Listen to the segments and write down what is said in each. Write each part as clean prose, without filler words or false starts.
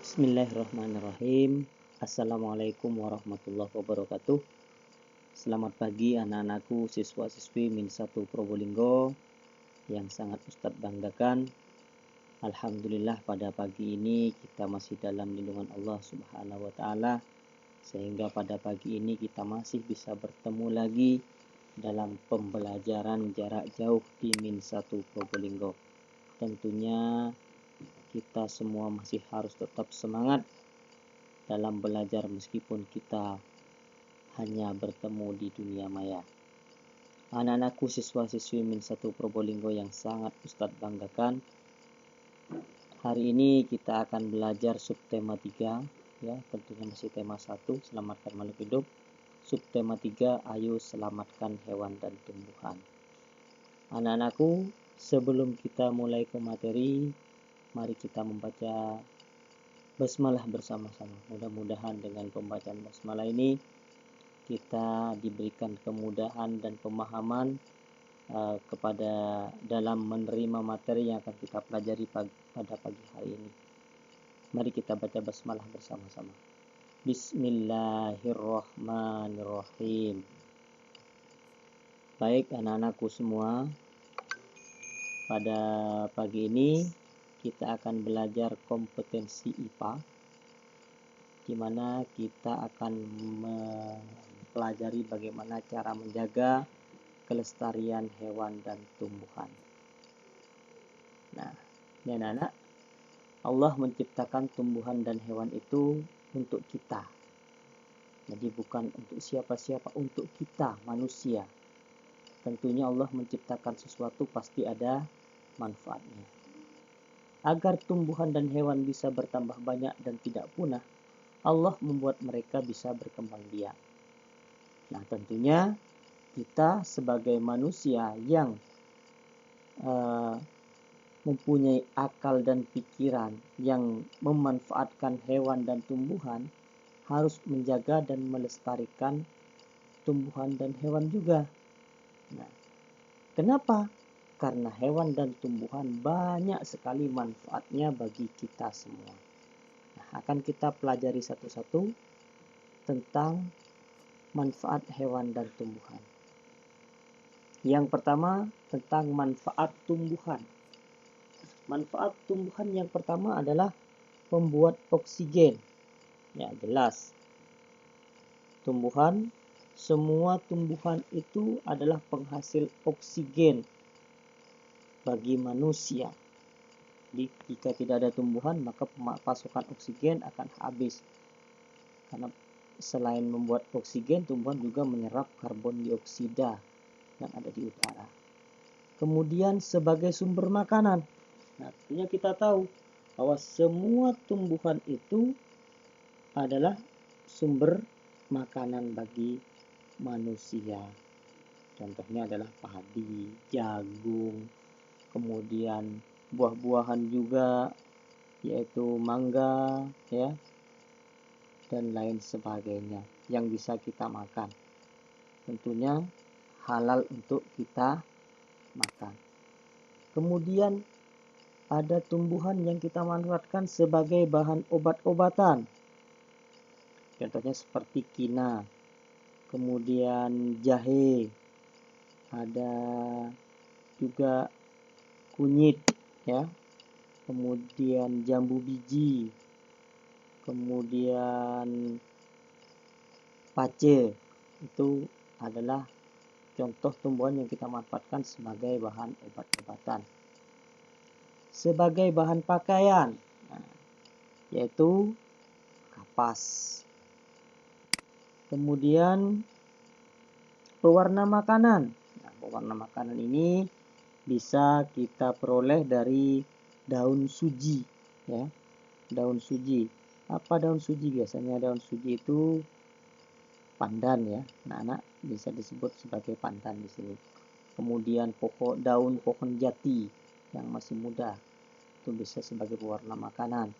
Bismillahirrahmanirrahim. Assalamualaikum warahmatullahi wabarakatuh. Selamat pagi anak-anakku, siswa-siswi Min 1 Probolinggo yang sangat Ustadz banggakan. Alhamdulillah pada pagi ini kita masih dalam lindungan Allah Subhanahu wa taala, sehingga pada pagi ini kita masih bisa bertemu lagi dalam pembelajaran jarak jauh di Min 1 Probolinggo. Tentunya kita semua masih harus tetap semangat dalam belajar meskipun kita hanya bertemu di dunia maya. Anak-anakku, siswa-siswi Min 1 Probolinggo yang sangat Ustadz banggakan, hari ini kita akan belajar subtema 3, ya, tentunya masih tema 1, selamatkan makhluk hidup. Subtema 3, ayo selamatkan hewan dan tumbuhan. Anak-anakku, sebelum kita mulai ke materi, mari kita membaca basmalah bersama-sama. Mudah-mudahan dengan pembacaan basmalah ini kita diberikan kemudahan dan pemahaman kepada dalam menerima materi yang akan kita pelajari pada pagi hari ini. Mari kita baca basmalah bersama-sama. Bismillahirrahmanirrahim. Baik anak-anakku semua, pada pagi ini kita akan belajar kompetensi IPA, di mana kita akan mempelajari bagaimana cara menjaga kelestarian hewan dan tumbuhan. Nah, ya anak-anak, Allah menciptakan tumbuhan dan hewan itu untuk kita. Jadi bukan untuk siapa-siapa, untuk kita manusia. Tentunya Allah menciptakan sesuatu pasti ada manfaatnya. Agar tumbuhan dan hewan bisa bertambah banyak dan tidak punah, Allah membuat mereka bisa berkembang biak. Nah, tentunya kita sebagai manusia yang mempunyai akal dan pikiran yang memanfaatkan hewan dan tumbuhan harus menjaga dan melestarikan tumbuhan dan hewan juga. Nah, kenapa? Karena hewan dan tumbuhan banyak sekali manfaatnya bagi kita semua. Nah, akan kita pelajari satu-satu tentang manfaat hewan dan tumbuhan. Yang pertama tentang manfaat tumbuhan. Manfaat tumbuhan yang pertama adalah membuat oksigen. Ya, jelas. Semua tumbuhan itu adalah penghasil oksigen bagi manusia. Jadi, jika tidak ada tumbuhan, maka pasokan oksigen akan habis. Karena selain membuat oksigen, tumbuhan juga menyerap karbon dioksida yang ada di udara. Kemudian sebagai sumber makanan. Nah, tentunya kita tahu bahwa semua tumbuhan itu adalah sumber makanan bagi manusia. Contohnya adalah padi, jagung, kemudian buah-buahan juga, yaitu mangga, ya, dan lain sebagainya yang bisa kita makan. Tentunya halal untuk kita makan. Kemudian ada tumbuhan yang kita manfaatkan sebagai bahan obat-obatan. Contohnya seperti kina, kemudian jahe, ada juga kunyit, ya, kemudian jambu biji, kemudian pace. Itu adalah contoh tumbuhan yang kita manfaatkan sebagai bahan obat-obatan. Sebagai bahan pakaian, yaitu kapas. Kemudian pewarna makanan. Nah, pewarna makanan ini bisa kita peroleh dari daun suji, ya. Daun suji. Apa daun suji? Biasanya daun suji itu pandan, ya. Anak-anak bisa disebut sebagai pandan di sini. Kemudian daun pohon jati yang masih muda itu bisa sebagai pewarna makanan.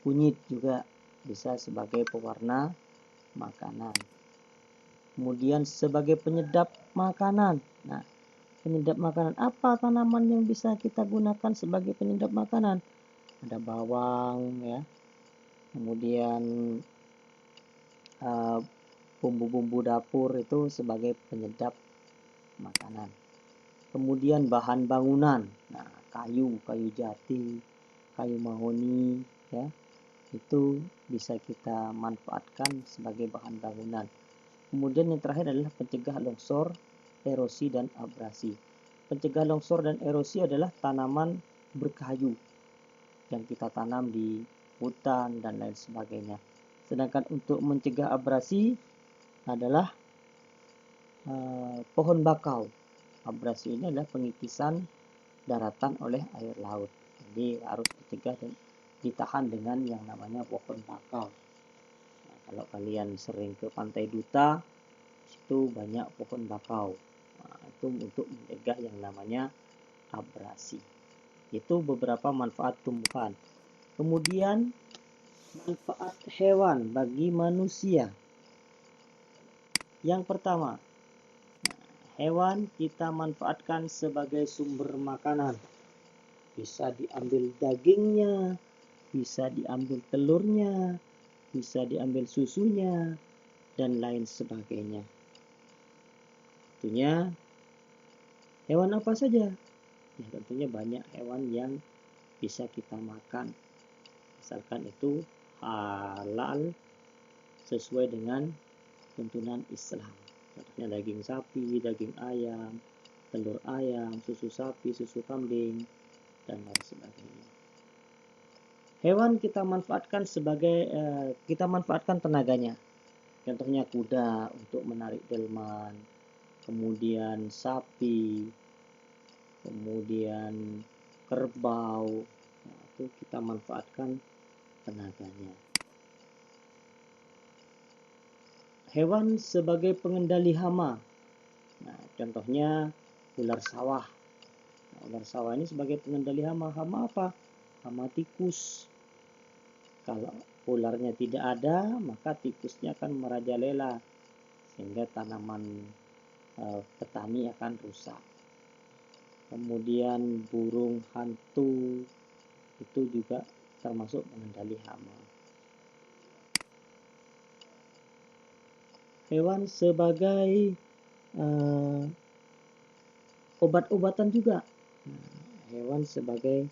Kunyit juga bisa sebagai pewarna makanan. Kemudian sebagai penyedap makanan. Nah, penyedap makanan, apa tanaman yang bisa kita gunakan sebagai penyedap makanan? Ada bawang, ya, Kemudian bumbu-bumbu dapur itu sebagai penyedap makanan. Kemudian bahan bangunan, nah kayu jati, kayu mahoni, ya itu bisa kita manfaatkan sebagai bahan bangunan. Kemudian yang terakhir adalah pencegah longsor, erosi dan abrasi. Pencegah longsor dan erosi adalah tanaman berkayu yang kita tanam di hutan dan lain sebagainya. Sedangkan untuk mencegah abrasi adalah pohon bakau. Abrasi ini adalah pengikisan daratan oleh air laut. Jadi harus dicegah dan ditahan dengan yang namanya pohon bakau. Nah, kalau kalian sering ke Pantai Duta, itu banyak pohon bakau. Nah, itu untuk mencegah yang namanya abrasi. Itu beberapa manfaat tumbuhan. Kemudian manfaat hewan bagi manusia. Yang pertama, hewan kita manfaatkan sebagai sumber makanan. Bisa diambil dagingnya, bisa diambil telurnya, bisa diambil susunya, dan lain sebagainya. Tentunya hewan apa saja? Ya, tentunya banyak hewan yang bisa kita makan. Asalkan itu halal sesuai dengan tuntunan Islam. Contohnya daging sapi, daging ayam, telur ayam, susu sapi, susu kambing, dan lain sebagainya. Hewan kita manfaatkan tenaganya. Contohnya kuda untuk menarik delman, kemudian sapi, kemudian kerbau. Nah, itu kita manfaatkan tenaganya. Hewan sebagai pengendali hama. Nah, contohnya ular sawah. Nah, ular sawah ini sebagai pengendali hama. Hama apa? Hama tikus. Kalau ularnya tidak ada, maka tikusnya akan merajalela sehingga tanaman petani akan rusak. Kemudian burung hantu itu juga termasuk pengendali hama. Hewan sebagai obat-obatan juga. Nah, hewan sebagai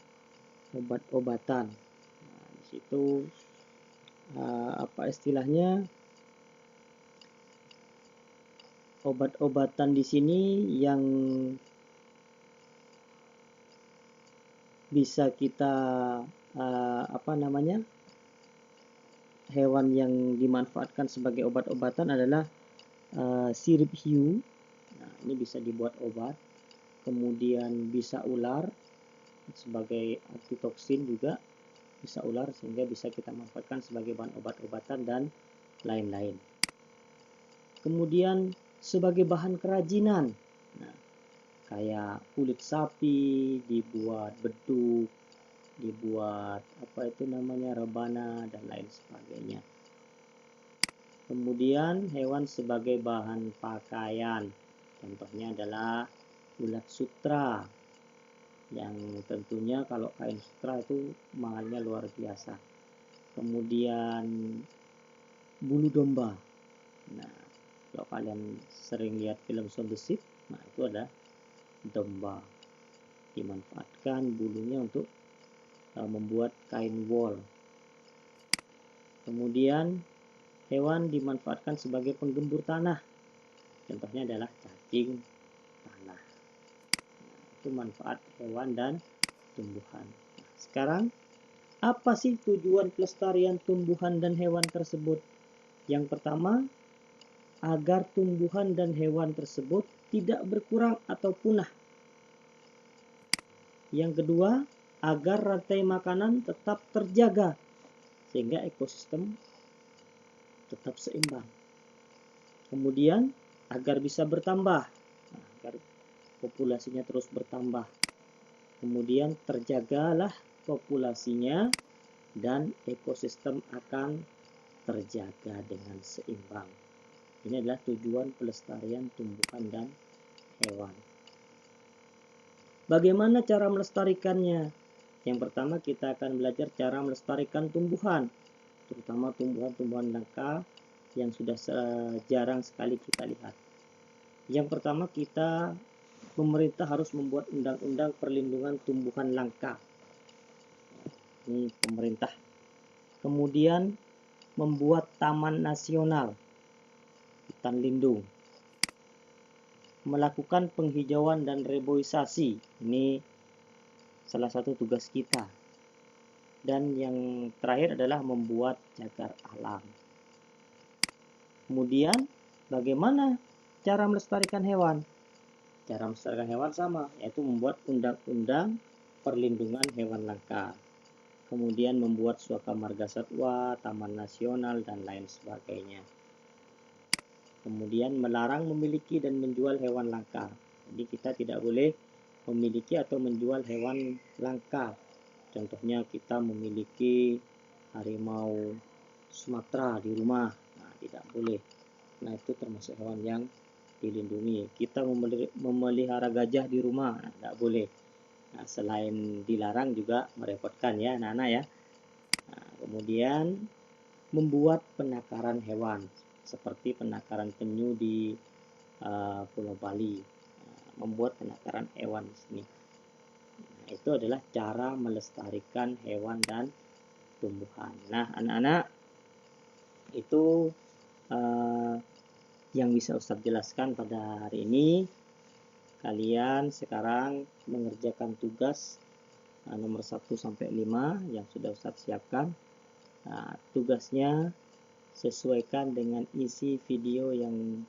obat-obatan. Nah, di situ apa istilahnya? Obat-obatan di sini yang bisa kita hewan yang dimanfaatkan sebagai obat-obatan adalah sirip hiu. Nah, ini bisa dibuat obat. Kemudian bisa ular sebagai antitoksin juga bisa ular sehingga bisa kita manfaatkan sebagai bahan obat-obatan dan lain-lain. Kemudian sebagai bahan kerajinan. Nah, kayak kulit sapi dibuat beduk, dibuat rebana dan lain sebagainya. Kemudian hewan sebagai bahan pakaian, contohnya adalah ulat sutra, yang tentunya kalau kain sutra itu mahalnya luar biasa. Kemudian bulu domba. Nah, kalau kalian sering lihat film Shaun the Sheep, nah itu ada domba. Dimanfaatkan bulunya untuk membuat kain wol. Kemudian hewan dimanfaatkan sebagai penggembur tanah. Contohnya adalah cacing tanah. Nah, itu manfaat hewan dan tumbuhan. Nah, sekarang apa sih tujuan pelestarian tumbuhan dan hewan tersebut? Yang pertama, agar tumbuhan dan hewan tersebut tidak berkurang atau punah. Yang kedua, agar rantai makanan tetap terjaga sehingga ekosistem tetap seimbang. Kemudian agar bisa bertambah, agar populasinya terus bertambah. Kemudian terjagalah populasinya dan ekosistem akan terjaga dengan seimbang. Ini adalah tujuan pelestarian tumbuhan dan hewan. Bagaimana cara melestarikannya? Yang pertama kita akan belajar cara melestarikan tumbuhan. terutama tumbuhan-tumbuhan langka yang sudah jarang sekali kita lihat. Yang pertama, pemerintah harus membuat undang-undang perlindungan tumbuhan langka. Ini pemerintah. Kemudian membuat taman nasional, hutan lindung. Melakukan penghijauan dan reboisasi. Ini salah satu tugas kita. Dan yang terakhir adalah membuat cagar alam. Kemudian bagaimana cara melestarikan hewan? Cara melestarikan hewan sama, yaitu membuat undang-undang perlindungan hewan langka. Kemudian membuat suaka marga satwa, taman nasional, dan lain sebagainya. Kemudian melarang memiliki dan menjual hewan langka. Jadi kita tidak boleh memiliki atau menjual hewan langka. Contohnya kita memiliki harimau Sumatera di rumah. Nah, tidak boleh. Nah, itu termasuk hewan yang dilindungi. Kita memelihara gajah di rumah, nah, tidak boleh. Nah, selain dilarang juga merepotkan ya anak-anak ya. Nah, kemudian membuat penangkaran hewan seperti penangkaran penyu di Pulau Bali. Membuat penangkaran hewan di sini. Nah, itu adalah cara melestarikan hewan dan tumbuhan. Nah, anak-anak, itu yang bisa Ustadz jelaskan pada hari ini. Kalian sekarang mengerjakan tugas nomor 1 sampai 5 yang sudah Ustadz siapkan. Nah, tugasnya sesuaikan dengan isi video yang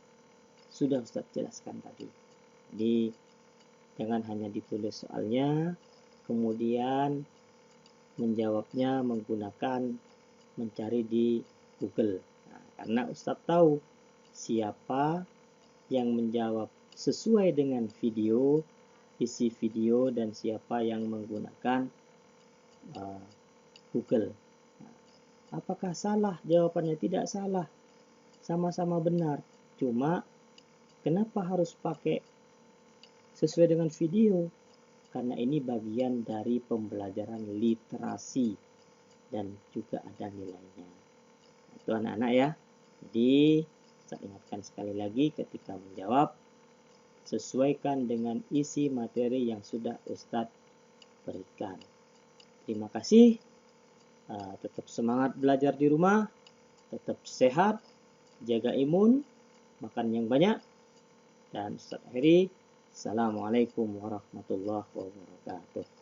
sudah Ustadz jelaskan tadi. Jadi jangan hanya ditulis soalnya, kemudian menjawabnya menggunakan mencari di Google. Nah, karena Ustadz tahu siapa yang menjawab sesuai dengan video, isi video, dan siapa yang menggunakan Google. Nah, apakah salah? Jawabannya tidak salah. Sama-sama benar. Cuma kenapa harus pakai sesuai dengan video? Karena ini bagian dari pembelajaran literasi dan juga ada nilainya. Itu anak-anak ya. Jadi saya ingatkan sekali lagi, ketika menjawab sesuaikan dengan isi materi yang sudah Ustadz berikan. Terima kasih. Tetap semangat belajar di rumah, tetap sehat, jaga imun, makan yang banyak, dan Ustadz akhiri. Assalamualaikum warahmatullahi wabarakatuh.